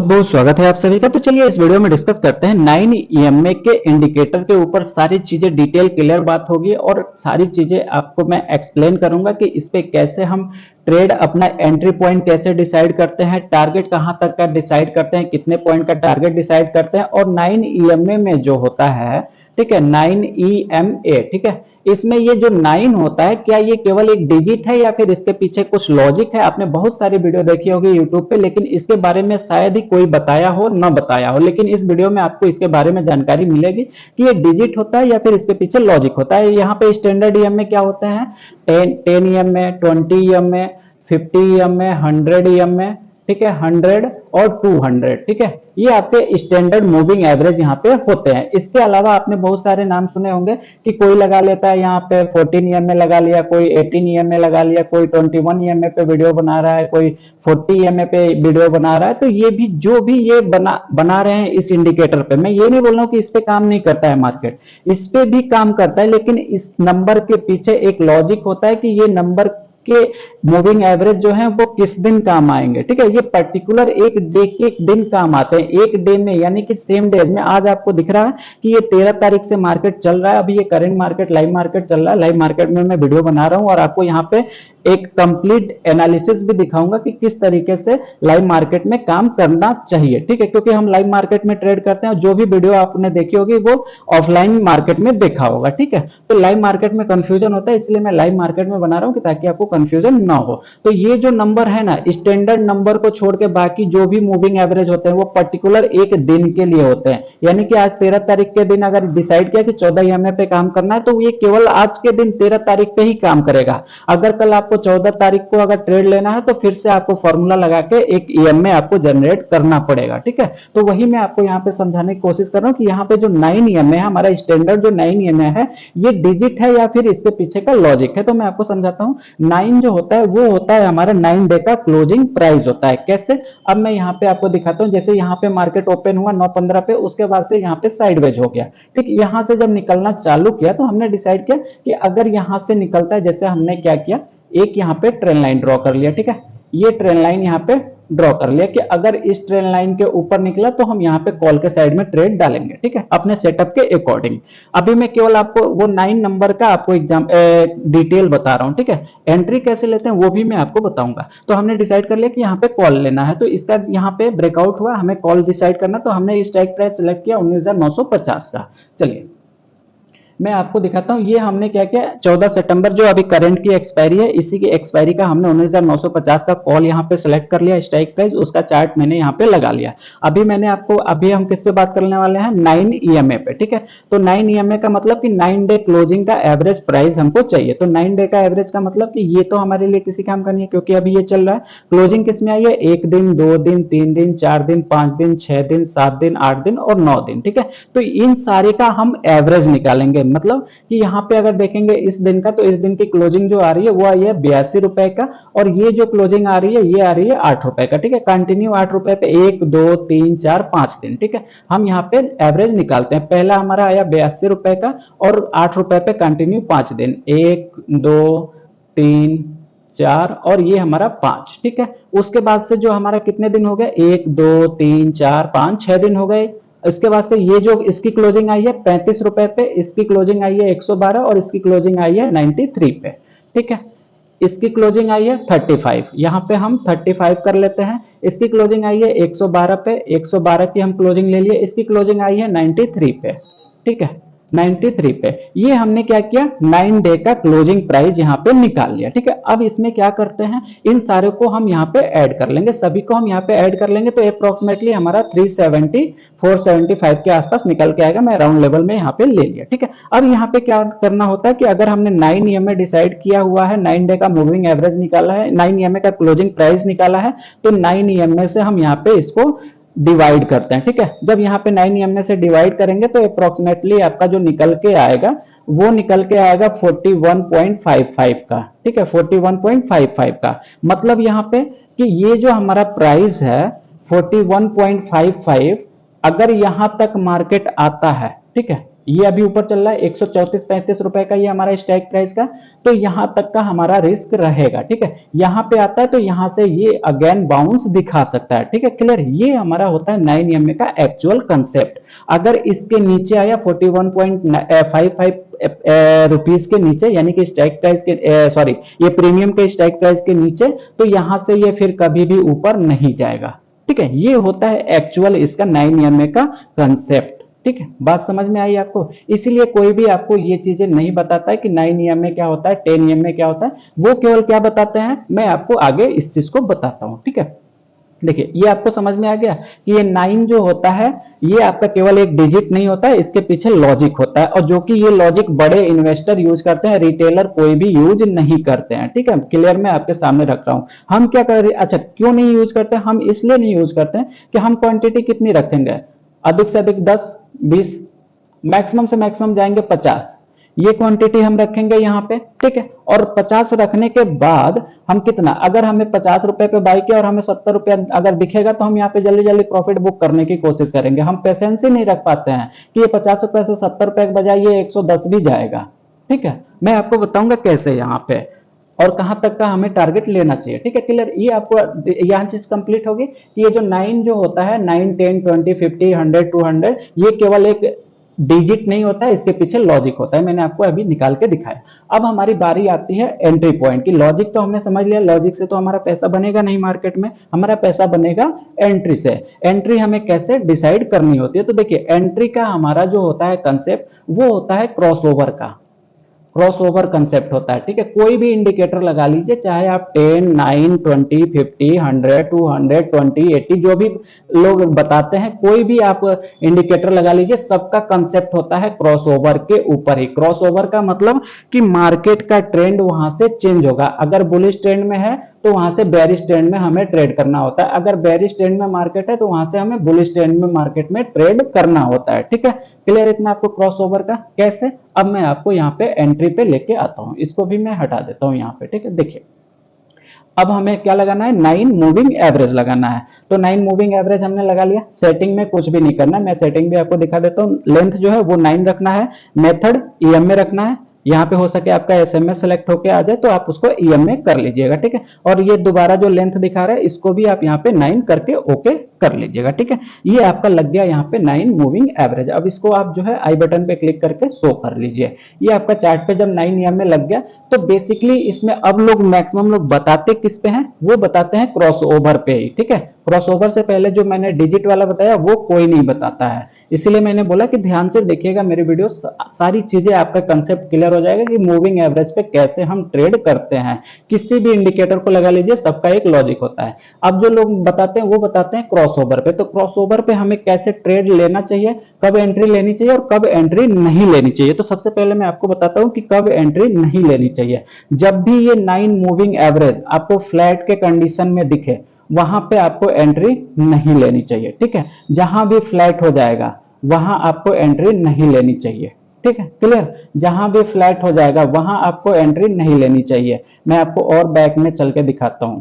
बहुत स्वागत है आप सभी का। तो चलिए इस वीडियो में डिस्कस करते हैं 9 ईएमए के इंडिकेटर के ऊपर सारी चीजें डिटेल क्लियर बात होगी और सारी चीजें आपको मैं एक्सप्लेन करूंगा कि इस पे कैसे हम ट्रेड अपना एंट्री पॉइंट कैसे डिसाइड करते हैं, टारगेट कहां तक का डिसाइड करते हैं, कितने पॉइंट का टारगेट डिसाइड करते हैं। और 9 ईएमए में जो होता है, ठीक है, 9 ईएमए, ठीक है, इसमें ये जो 9 होता है, क्या ये केवल एक डिजिट है या फिर इसके पीछे कुछ लॉजिक है? आपने बहुत सारी वीडियो देखी होगी यूट्यूब पे, लेकिन इसके बारे में शायद ही कोई बताया हो, ना बताया हो। लेकिन इस वीडियो में आपको इसके बारे में जानकारी मिलेगी कि ये डिजिट होता है या फिर इसके पीछे लॉजिक होता है। यहाँ पे स्टैंडर्ड ईएम में क्या होते हैं, 10 ईएम में, 20 ईएम में, 50 ईएम में, 100 ईएम में, ठीक है, 100 और 200, ठीक है, ये आपके स्टैंडर्ड मूविंग एवरेज यहाँ पे होते हैं। इसके अलावा आपने बहुत सारे नाम सुने होंगे कि कोई लगा लेता है यहाँ पे 14 ईएम में लगा लिया, कोई 18 ईएम में लगा लिया, कोई 21 ईएम पे वीडियो बना रहा है, कोई 40 ईएम पे वीडियो बना रहा है। तो ये भी जो भी ये बना रहे हैं इस इंडिकेटर पे, मैं ये नहीं बोल रहा हूँ कि इस पे काम नहीं करता है मार्केट, इस पे भी काम करता है, लेकिन इस नंबर के पीछे एक लॉजिक होता है कि ये नंबर के मूविंग एवरेज जो है वो किस दिन काम आएंगे, ठीक है। ये पर्टिकुलर एक डे के दिन काम आते हैं, एक डे में, यानी कि सेम डे में। आज आपको दिख रहा है कि ये 13 तारीख से मार्केट चल रहा है, अभी ये करंट मार्केट लाइव मार्केट चल रहा है। लाइव मार्केट में मैं वीडियो बना रहा हूं और आपको यहाँ पे एक कंप्लीट एनालिसिस भी दिखाऊंगा कि किस तरीके से लाइव मार्केट में काम करना चाहिए, ठीक है, क्योंकि हम लाइव मार्केट में ट्रेड करते हैं और जो भी वीडियो आपने देखी होगी वो ऑफलाइन मार्केट में देखा होगा, ठीक है। तो लाइव मार्केट में कंफ्यूजन होता है, इसलिए मैं लाइव मार्केट में बना रहा हूं कि ताकि आपको कंफ्यूजन ना हो। तो ये जो नंबर है ना, स्टैंडर्ड नंबर को छोड़ के बाकी जो भी मूविंग एवरेज होते हैं वो पर्टिकुलर एक दिन के लिए होते हैं। यानी कि आज 13 तारीख के दिन अगर डिसाइड किया कि 14 ईएमए पे काम करना है, तो ये केवल आज के दिन 13 तारीख पे ही काम करेगा। अगर कल आपको 14 तारीख को अगर ट्रेड लेना है तो फिर से आपको फॉर्मूला लगा के एक ईएमए आपको जनरेट करना पड़ेगा, ठीक है। तो वही मैं आपको यहाँ पे समझाने की कोशिश कर रहा हूँ कि यहाँ पे जो 9 ईएमए है, हमारा स्टैंडर्ड जो 9 ईएमए है, ये डिजिट है या फिर इसके पीछे का लॉजिक है। तो मैं आपको समझाता हूँ। 9 जो होता है वो होता है हमारा 9 डे का क्लोजिंग प्राइस होता है। कैसे? अब मैं यहाँ पे आपको दिखाता हूँ। जैसे यहाँ पे मार्केट ओपन हुआ 9:15 पे, उसके बाद से यहाँ पे साइडवेज हो गया, ठीक। यहाँ से जब निकलना चालू किया तो हमने डिसाइड किया कि अगर यहाँ से निकलता है, जैसे हमने क्या किया, एक यहाँ पे ट्रेंड लाइन ड्रॉ कर लिया, ठीक है। ये ट्रेंड लाइन यहाँ पे ड्रॉ कर लिया कि अगर इस ट्रेंड लाइन के ऊपर निकला तो हम यहाँ पे कॉल के साइड में ट्रेड डालेंगे, ठीक है, अपने सेटअप के अकॉर्डिंग। अभी मैं केवल आपको वो 9 नंबर का आपको एग्जाम डिटेल बता रहा हूँ, ठीक है। एंट्री कैसे लेते हैं वो भी मैं आपको बताऊंगा। तो हमने डिसाइड कर लिया कि यहाँ पे कॉल लेना है, तो इसका यहाँ पे ब्रेकआउट हुआ, हमें कॉल डिसाइड करना, तो हमने स्ट्राइक प्राइस सिलेक्ट किया 19,950 का। चलिए मैं आपको दिखाता हूँ। ये हमने क्या किया, 14 सितंबर जो अभी करंट की एक्सपायरी है, इसी की एक्सपायरी का हमने 19,950 का कॉल यहाँ पे सिलेक्ट कर लिया, स्ट्राइक प्राइस, उसका चार्ट मैंने यहाँ पे लगा लिया। अभी मैंने आपको, अभी हम किस पे बात करने वाले हैं, 9 ईएमए पे, ठीक है। तो 9 ईएमए का मतलब कि 9 डे क्लोजिंग का एवरेज प्राइस हमको चाहिए। तो 9 डे का एवरेज का मतलब कि ये तो हमारे लिए किसी काम का नहीं है, क्योंकि अभी ये चल रहा है। क्लोजिंग किस में आई है, 1 दिन, 2 दिन, 3 दिन, 4 दिन, 5 दिन, 6 दिन, 7 दिन, 8 दिन और 9 दिन, ठीक है। तो इन सारे का हम एवरेज निकालेंगे। मतलब कि यहाँ पे अगर देखेंगे इस दिन का, तो इस दिन की क्लोजिंग जो आ रही है वो आई है 82 रुपए का, और ये जो क्लोजिंग आ रही है ये आ रही है 8 रुपए का, ठीक है। कंटिन्यू 8 रुपए पे 1, 2, 3, 4, 5 दिन, ठीक है। हम यहाँ पे एवरेज निकालते हैं। पहला हमारा आया 82 रुपए का और 8 रुपए पे कंटिन्यू 5 दिन, 1, 2, 3, 4 और ये हमारा 5, ठीक है। उसके बाद से जो हमारा कितने दिन हो गए, 1, 2, 3, 4, 5, 6 दिन हो गए। इसके बाद से ये जो इसकी क्लोजिंग आई है 35 रुपए पे, इसकी क्लोजिंग आई है 112 और इसकी क्लोजिंग आई है 93 पे, ठीक है। इसकी क्लोजिंग आई है 35, यहाँ पे हम 35 कर लेते हैं। इसकी क्लोजिंग आई है 112 पे, 112 की हम क्लोजिंग ले लिए। इसकी क्लोजिंग आई है 93 पे, ठीक है, 93 पे। ये हमने क्या किया, 9 डे का क्लोजिंग प्राइस यहाँ पे निकाल लिया, ठीक है। अब इसमें क्या करते हैं, इन सारे को हम यहाँ पे ऐड कर लेंगे, सभी को हम यहाँ पे ऐड कर लेंगे, तो अप्रोक्सीमेटली हमारा 370 475 के आसपास निकल के आएगा। मैं राउंड लेवल में यहाँ पे ले लिया, ठीक है। अब यहाँ पे क्या करना होता है कि अगर हमने 9 ईएमए डिसाइड किया हुआ है, 9 डे का मूविंग एवरेज निकाला है, 9 ईएमए का क्लोजिंग प्राइस निकाला है, तो 9 ईएमए से हम यहाँ पे इसको डिवाइड करते हैं, ठीक है। जब यहाँ पे 9 ईएमए से डिवाइड करेंगे तो अप्रोक्सीमेटली आपका जो निकल के आएगा वो निकल के आएगा 41.55 का, ठीक है, 41.55 का। मतलब यहाँ पे कि ये जो हमारा प्राइस है 41.55, अगर यहां तक मार्केट आता है, ठीक है, ये अभी ऊपर चल रहा है 134-35 रुपए का, ये हमारा स्ट्राइक प्राइस का, तो यहां तक का हमारा रिस्क रहेगा। ठीक है, यहां पे आता है तो यहां से ये अगेन बाउंस दिखा सकता है। ठीक है, क्लियर। ये हमारा होता है 9 EMA का एक्चुअल कंसेप्ट। अगर इसके नीचे आया 41.55 रुपीस के नीचे, यानी कि स्ट्राइक प्राइस के सॉरी ये प्रीमियम के स्ट्राइक प्राइस के नीचे, तो यहां से ये फिर कभी भी ऊपर नहीं जाएगा। ठीक है, ये होता है एक्चुअल इसका 9 EMA का कंसेप्ट। ठीक है, बात समझ में आई आपको। इसीलिए कोई भी आपको ये चीजें नहीं बताता है कि 9 EMA क्या होता है, 10 EMA क्या होता है, वो केवल क्या बताते हैं, मैं आपको आगे इस चीज को बताता हूं। ठीक है, देखिए ये आपको समझ में आ गया कि ये 9 जो होता है ये आपका केवल एक डिजिट नहीं होता है, इसके पीछे लॉजिक होता है, और जो कि ये लॉजिक बड़े इन्वेस्टर यूज करते हैं, रिटेलर कोई भी यूज नहीं करते हैं। ठीक है, क्लियर, मैं आपके सामने रख रहा हूं। हम क्या कर रहे, अच्छा क्यों नहीं यूज करते, हम इसलिए नहीं यूज करते हैं कि हम क्वांटिटी कितनी रखेंगे, अधिक से अधिक 10 20, मैक्सिमम से मैक्सिमम जाएंगे 50, ये क्वांटिटी हम रखेंगे यहाँ पे। ठीक है, और 50 रखने के बाद हम कितना, अगर हमें 50 रुपए पे बाई किया और हमें 70 रुपया अगर दिखेगा तो हम यहाँ पे जल्दी जल्दी प्रॉफिट बुक करने की कोशिश करेंगे। हम पेशेंस ही नहीं रख पाते हैं कि ये 50 रुपए से 70 रुपए के बजाय ये 110 भी जाएगा। ठीक है, मैं आपको बताऊंगा कैसे यहाँ पे और कहां तक का हमें टारगेट लेना चाहिए। ठीक है, क्लियर। ये आपको यहां चीज कंप्लीट होगी कि ये जो 9 जो होता है, 9 10 20 50 100 200, ये केवल एक डिजिट नहीं होता है, इसके पीछे लॉजिक होता है। मैंने आपको अभी निकाल के दिखाया। अब हमारी बारी आती है एंट्री पॉइंट की। लॉजिक तो हमने समझ लिया, लॉजिक से तो हमारा पैसा बनेगा नहीं मार्केट में, हमारा पैसा बनेगा एंट्री से। एंट्री हमें कैसे डिसाइड करनी होती है, तो देखिए एंट्री का हमारा जो होता है कंसेप्ट, वो होता है क्रॉसओवर का। क्रॉसओवर कंसेप्ट होता है। ठीक है, कोई भी इंडिकेटर लगा लीजिए, चाहे आप 10 9 20 50 100 200 20 80 जो भी लोग बताते हैं, कोई भी आप इंडिकेटर लगा लीजिए, सबका कंसेप्ट होता है क्रॉसओवर के ऊपर ही। क्रॉसओवर का मतलब कि मार्केट का ट्रेंड वहां से चेंज होगा। अगर बुलिश ट्रेंड में है तो वहां से बेरिश ट्रेंड में हमें ट्रेड करना होता है, अगर बेरिश ट्रेंड में मार्केट है तो वहां से हमें बुलिश ट्रेंड में मार्केट में ट्रेड करना होता है। ठीक है, क्लियर इतना आपको क्रॉसओवर का कैसे। अब मैं आपको यहाँ पे एंट्री पे लेके आता हूं, इसको भी मैं हटा देता हूं यहाँ पे। ठीक है, देखिए अब हमें क्या लगाना है, 9 मूविंग एवरेज लगाना है। तो 9 मूविंग एवरेज हमने लगा लिया। सेटिंग में कुछ भी नहीं करना, मैं सेटिंग भी आपको दिखा देता हूँ। लेंथ जो है वो 9 रखना है, मेथड ईएमए रखना है। यहाँ पे हो सके आपका एसएमएस सेलेक्ट होके आ जाए तो आप उसको ईएमए कर लीजिएगा। ठीक है, और ये दोबारा जो लेंथ दिखा रहा है इसको भी आप यहाँ पे 9 करके ओके कर लीजिएगा। ठीक है, ये आपका लग गया यहाँ पे 9 मूविंग एवरेज। अब इसको आप जो है आई बटन पे क्लिक करके शो कर लीजिए। ये आपका चार्ट पे जब 9 ईएमए लग गया तो बेसिकली इसमें अब लोग मैक्सिमम लोग बताते किस पे हैं, वो बताते हैं क्रॉसओवर पे ही। ठीक है, क्रॉसओवर से पहले जो मैंने डिजिट वाला बताया वो कोई नहीं बताता है, इसीलिए मैंने बोला कि ध्यान से देखिएगा मेरे वीडियो, सारी चीजें आपका कंसेप्ट क्लियर हो जाएगा कि मूविंग एवरेज पे कैसे हम ट्रेड करते हैं। किसी भी इंडिकेटर को लगा लीजिए, सबका एक लॉजिक होता है। अब जो लोग बताते हैं वो बताते हैं क्रॉसओवर पे। तो क्रॉसओवर पे हमें कैसे ट्रेड लेना चाहिए, कब एंट्री लेनी चाहिए और कब एंट्री नहीं लेनी चाहिए। तो सबसे पहले मैं आपको बताता हूं कि कब एंट्री नहीं लेनी चाहिए। जब भी ये 9 मूविंग एवरेज आपको फ्लैट के कंडीशन में दिखे, वहां पे आपको एंट्री नहीं लेनी चाहिए। ठीक है, जहां भी फ्लैट हो जाएगा वहां आपको एंट्री नहीं लेनी चाहिए। ठीक है, क्लियर। जहां भी फ्लैट हो जाएगा वहां आपको एंट्री नहीं लेनी चाहिए। मैं आपको और बैक में चल के दिखाता हूं।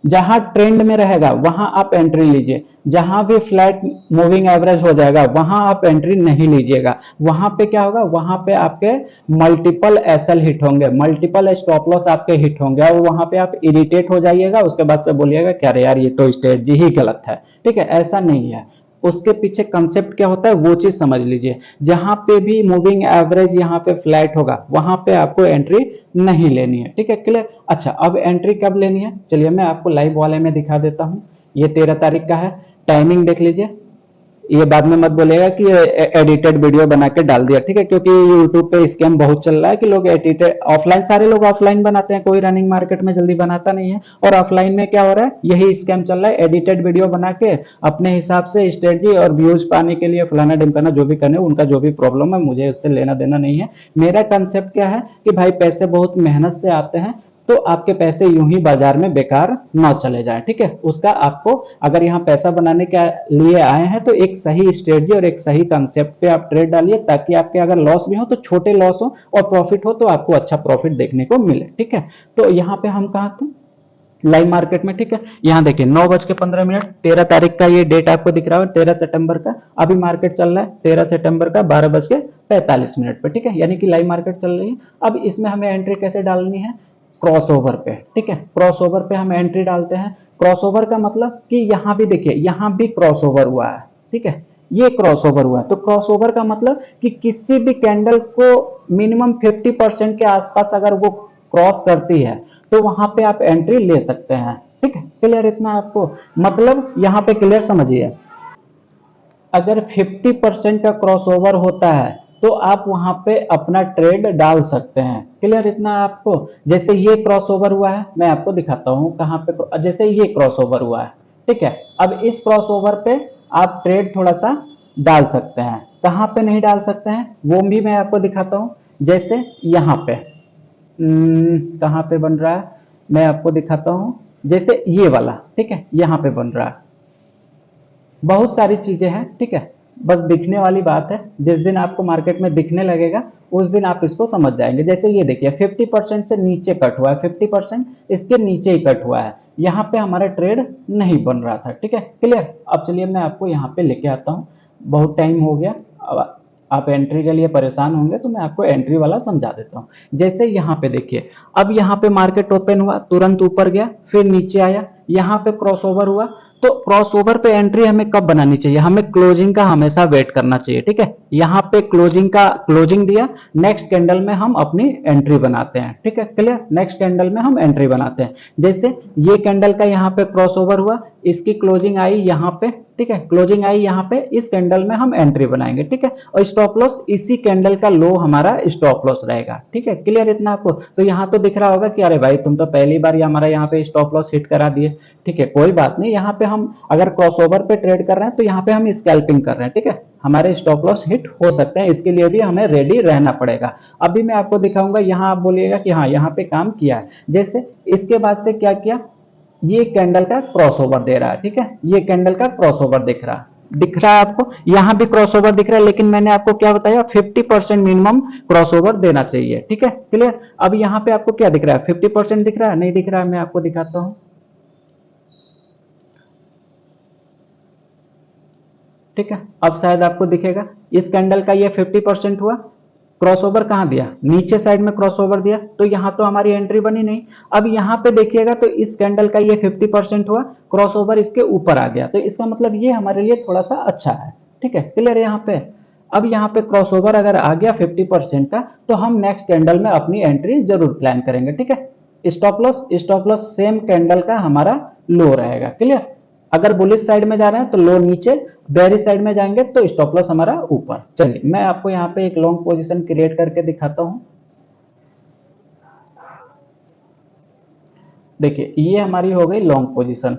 जहां ट्रेंड में रहेगा वहां आप एंट्री लीजिए, जहां भी फ्लैट मूविंग एवरेज हो जाएगा वहां आप एंट्री नहीं लीजिएगा। वहां पे क्या होगा, वहां पे आपके मल्टीपल एसएल हिट होंगे, मल्टीपल स्टॉप लॉस आपके हिट होंगे और वहां पे आप इरिटेट हो जाइएगा। उसके बाद से बोलिएगा क्या रे यार, ये तो स्ट्रेटजी ही गलत है। ठीक है, ऐसा नहीं है, उसके पीछे कंसेप्ट क्या होता है वो चीज समझ लीजिए। जहां पे भी मूविंग एवरेज यहाँ पे फ्लैट होगा वहां पे आपको एंट्री नहीं लेनी है। ठीक है, क्लियर। अच्छा, अब एंट्री कब लेनी है, चलिए मैं आपको लाइव वाले में दिखा देता हूं। ये 13 तारीख का है, टाइमिंग देख लीजिए। ये बाद में मत बोलेगा कि एडिटेड वीडियो बना के डाल दिया। ठीक है, क्योंकि यूट्यूब पे स्कैम बहुत चल रहा है कि लोग एडिटेड ऑफलाइन, सारे लोग ऑफलाइन बनाते हैं, कोई रनिंग मार्केट में जल्दी बनाता नहीं है। और ऑफलाइन में क्या हो रहा है, यही स्कैम चल रहा है, एडिटेड वीडियो बना के अपने हिसाब से स्ट्रेटजी और व्यूज पाने के लिए फलाना ढिमकाना जो भी करने, उनका जो भी प्रॉब्लम है मुझे उससे लेना देना नहीं है। मेरा कंसेप्ट क्या है कि भाई पैसे बहुत मेहनत से आते हैं, तो आपके पैसे यूं ही बाजार में बेकार ना चले जाएं। ठीक है, उसका आपको अगर यहाँ पैसा बनाने के लिए आए हैं तो एक सही स्ट्रेटजी और एक सही कंसेप्ट पे आप ट्रेड डालिए, ताकि आपके अगर लॉस भी हो तो छोटे लॉस हो और प्रॉफिट हो तो आपको अच्छा प्रॉफिट देखने को मिले। ठीक है, तो यहाँ पे हम कहाँ थे, लाइव मार्केट में, ठीक है। यहाँ देखिए 9:15, 13 तारीख का ये डेट आपको दिख रहा है, 13 सितंबर का। अभी मार्केट चल रहा है 13 सितंबर का 12:45 पे, ठीक है, यानी कि लाइव मार्केट चल रही है। अब इसमें हमें एंट्री कैसे डालनी है, क्रॉसओवर पे, ठीक है। क्रॉसओवर पे हम एंट्री डालते हैं। क्रॉसओवर का मतलब कि यहाँ भी देखिए, यहाँ भी क्रॉसओवर हुआ है, ठीक है, ये क्रॉसओवर हुआ है। तो क्रॉसओवर का मतलब कि किसी भी कैंडल को मिनिमम 50% के आसपास अगर वो क्रॉस करती है तो वहां पे आप एंट्री ले सकते हैं, ठीक है। क्लियर इतना आपको, मतलब यहाँ पे क्लियर समझिए, अगर 50% का क्रॉसओवर होता है तो आप वहां पे अपना ट्रेड डाल सकते हैं। क्लियर इतना आपको, जैसे ये क्रॉसओवर हुआ है, मैं आपको दिखाता हूं कहां पे, जैसे ये क्रॉसओवर हुआ है, ठीक है। अब इस क्रॉसओवर पे आप ट्रेड थोड़ा सा डाल सकते हैं। कहां पे नहीं डाल सकते हैं वो भी मैं आपको दिखाता हूं, जैसे यहाँ पे कहां पे बन रहा है मैं आपको दिखाता हूं, जैसे ये वाला, ठीक है, यहाँ पे बन रहा है। बहुत सारी चीजें हैं, ठीक है, बस दिखने वाली बात है। जिस दिन आपको मार्केट में दिखने लगेगा उस दिन आप इसको समझ जाएंगे। जैसे ये देखिए 50% से नीचे कट हुआ है, 50% इसके नीचे ही कट हुआ है, यहाँ पे हमारा ट्रेड नहीं बन रहा था, ठीक है। क्लियर, अब चलिए मैं आपको यहाँ पे लेके आता हूँ, बहुत टाइम हो गया, अब आप एंट्री के लिए परेशान होंगे तो मैं आपको एंट्री वाला समझा देता हूँ। जैसे यहाँ पे देखिए, अब यहाँ पे मार्केट ओपन हुआ, तुरंत ऊपर गया, फिर नीचे आया, यहाँ पे क्रॉसओवर हुआ। तो क्रॉसओवर पे एंट्री हमें कब बनानी चाहिए, हमें क्लोजिंग का हमेशा वेट करना चाहिए, ठीक है। यहाँ पे क्लोजिंग दिया, नेक्स्ट कैंडल में हम अपनी एंट्री बनाते हैं, ठीक है। क्लियर, नेक्स्ट कैंडल में हम एंट्री बनाते हैं। जैसे ये कैंडल का यहाँ पे क्रॉसओवर हुआ, इसकी क्लोजिंग आई यहाँ पे, ठीक है, क्लोजिंग आई यहाँ पे, इस कैंडल में हम एंट्री बनाएंगे, ठीक है। और स्टॉप लॉस इसी कैंडल का लो हमारा स्टॉप लॉस रहेगा, ठीक है। क्लियर इतना आपको, तो यहाँ तो दिख रहा होगा कि अरे भाई तुम तो पहली बार हमारा यहाँ पे स्टॉप लॉस हिट करा दिए, ठीक है, कोई बात नहीं। यहाँ पे हम अगर क्रॉसओवर पे ट्रेड कर रहे हैं तो यहाँ पे हम स्कैल्पिंग कर रहे हैं, ठीक है, हमारे स्टॉप लॉस हिट हो सकते हैं, इसके लिए भी हमें रेडी रहना पड़ेगा। अभी मैं आपको दिखाऊंगा, यहाँ आप बोलिएगा कि हाँ यहाँ पे काम किया है। जैसे इसके बाद से क्या किया, ये कैंडल का क्रॉसओवर दे रहा है, ठीक है, ये कैंडल का क्रॉसओवर दिख रहा है आपको, यहां भी क्रॉसओवर दिख रहा है, लेकिन मैंने आपको क्या बताया 50% मिनिमम क्रॉसओवर देना चाहिए, ठीक है। क्लियर, अब यहां पे आपको क्या दिख रहा है, 50% दिख रहा है, नहीं दिख रहा है, मैं आपको दिखाता हूं, ठीक है। अब शायद आपको दिखेगा, इस कैंडल का ये 50% हुआ, क्रॉसओवर कहां दिया, नीचे साइड में क्रॉसओवर दिया, तो यहां तो हमारी एंट्री बनी नहीं। अब यहां पे देखिएगा तो इस कैंडल का ये 50% हुआ, क्रॉसओवर इसके ऊपर आ गया, तो इसका मतलब ये हमारे लिए थोड़ा सा अच्छा है, ठीक है। क्लियर यहाँ पे, अब यहाँ पे क्रॉसओवर अगर आ गया 50% का तो हम नेक्स्ट कैंडल में अपनी एंट्री जरूर प्लान करेंगे, ठीक है। स्टॉप लॉस सेम कैंडल का हमारा लो रहेगा। क्लियर, अगर बुलिश साइड में जा रहे हैं तो लो नीचे, बेरिश साइड में जाएंगे तो स्टॉप लॉस हमारा ऊपर। चलिए मैं आपको यहाँ पे एक लॉन्ग पोजीशन क्रिएट करके दिखाता हूँ। देखिए ये हमारी हो गई लॉन्ग पोजीशन,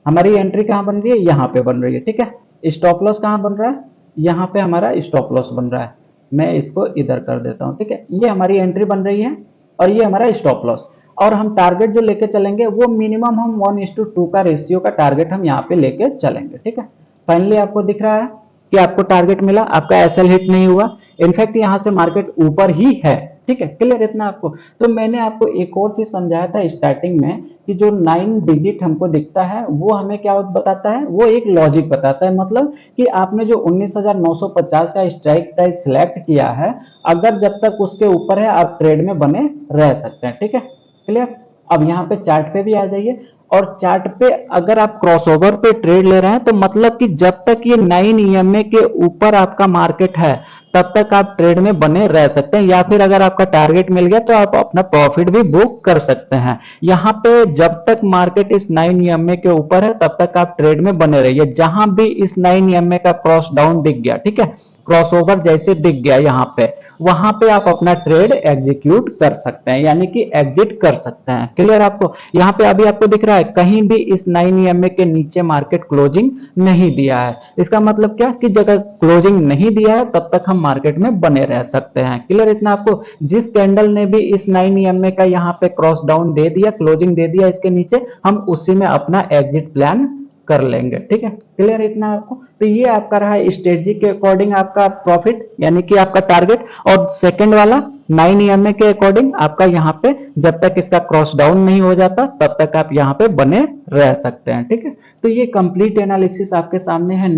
हमारी एंट्री कहाँ बन रही है, यहाँ पे बन रही है, ठीक है। स्टॉप लॉस कहाँ बन रहा है, यहाँ पे हमारा स्टॉप लॉस बन रहा है, मैं इसको इधर कर देता हूँ, ठीक है। ये हमारी एंट्री बन रही है और ये हमारा स्टॉप लॉस, और हम टारगेट जो लेके चलेंगे वो मिनिमम हम 1:2 का रेशियो का टारगेट हम यहाँ पे लेके चलेंगे, ठीक है। फाइनली आपको दिख रहा है कि आपको टारगेट मिला, आपका एसएल हिट नहीं हुआ, इनफैक्ट यहाँ से मार्केट ऊपर ही है, ठीक है। क्लियर इतना आपको, तो मैंने आपको एक और चीज समझाया था स्टार्टिंग में कि जो 9 डिजिट हमको दिखता है वो हमें क्या बताता है, वो एक लॉजिक बताता है। मतलब कि आपने जो 19,950 का स्ट्राइक प्राइस सिलेक्ट किया है, अगर जब तक उसके ऊपर है आप ट्रेड में बने रह सकते हैं, ठीक है। क्लियर, अब यहाँ पे चार्ट पे भी आ जाइए, और चार्ट पे अगर आप क्रॉसओवर पे ट्रेड ले रहे हैं तो मतलब कि जब तक ये 9 ईएमए के ऊपर आपका मार्केट है तब तक आप ट्रेड में बने रह सकते हैं, या फिर अगर आपका टारगेट मिल गया तो आप अपना प्रॉफिट भी बुक कर सकते हैं। यहाँ पे जब तक मार्केट इस 9 ईएमए के ऊपर है तब तक आप ट्रेड में बने रहिए, जहां भी इस 9 ईएमए का क्रॉस डाउन दिख गया, ठीक है, क्रॉसओवर जैसे दिख गया यहाँ पे, वहां पे आप अपना ट्रेड एग्जीक्यूट कर सकते हैं, यानी कि एग्जिट कर सकते हैं। क्लियर आपको, यहाँ पे अभी आपको दिख रहा है कहीं भी इस 9 ईएमए के नीचे मार्केट क्लोजिंग नहीं दिया है, इसका मतलब क्या कि जगह क्लोजिंग नहीं दिया है तब तक हम मार्केट में बने रह सकते हैं। क्लियर इतना आपको, जिस कैंडल ने भी इस 9 ईएमए का यहाँ पे क्रॉस डाउन दे दिया, क्लोजिंग दे दिया इसके नीचे, हम उसी में अपना एग्जिट प्लान कर लेंगे। ठीक है, क्लियर इतना आपको? तो ये आपका रहा स्ट्रेटजी के अकॉर्डिंग आपका प्रॉफिट यानी कि आपका टारगेट। और सेकंड वाला 9 ईएमए के अकॉर्डिंग आपका यहाँ पे जब तक इसका क्रॉस डाउन नहीं हो जाता तब तक आप यहाँ पे बने रह सकते हैं। ठीक है, तो ये कंप्लीट एनालिसिस आपके सामने है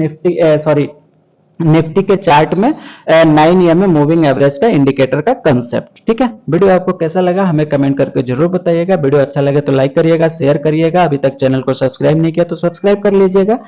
निफ्टी के चार्ट में 9 ईएमए मूविंग एवरेज का इंडिकेटर का कंसेप्ट। ठीक है, वीडियो आपको कैसा लगा हमें कमेंट करके जरूर बताइएगा। वीडियो अच्छा लगे तो लाइक करिएगा, शेयर करिएगा। अभी तक चैनल को सब्सक्राइब नहीं किया तो सब्सक्राइब कर लीजिएगा।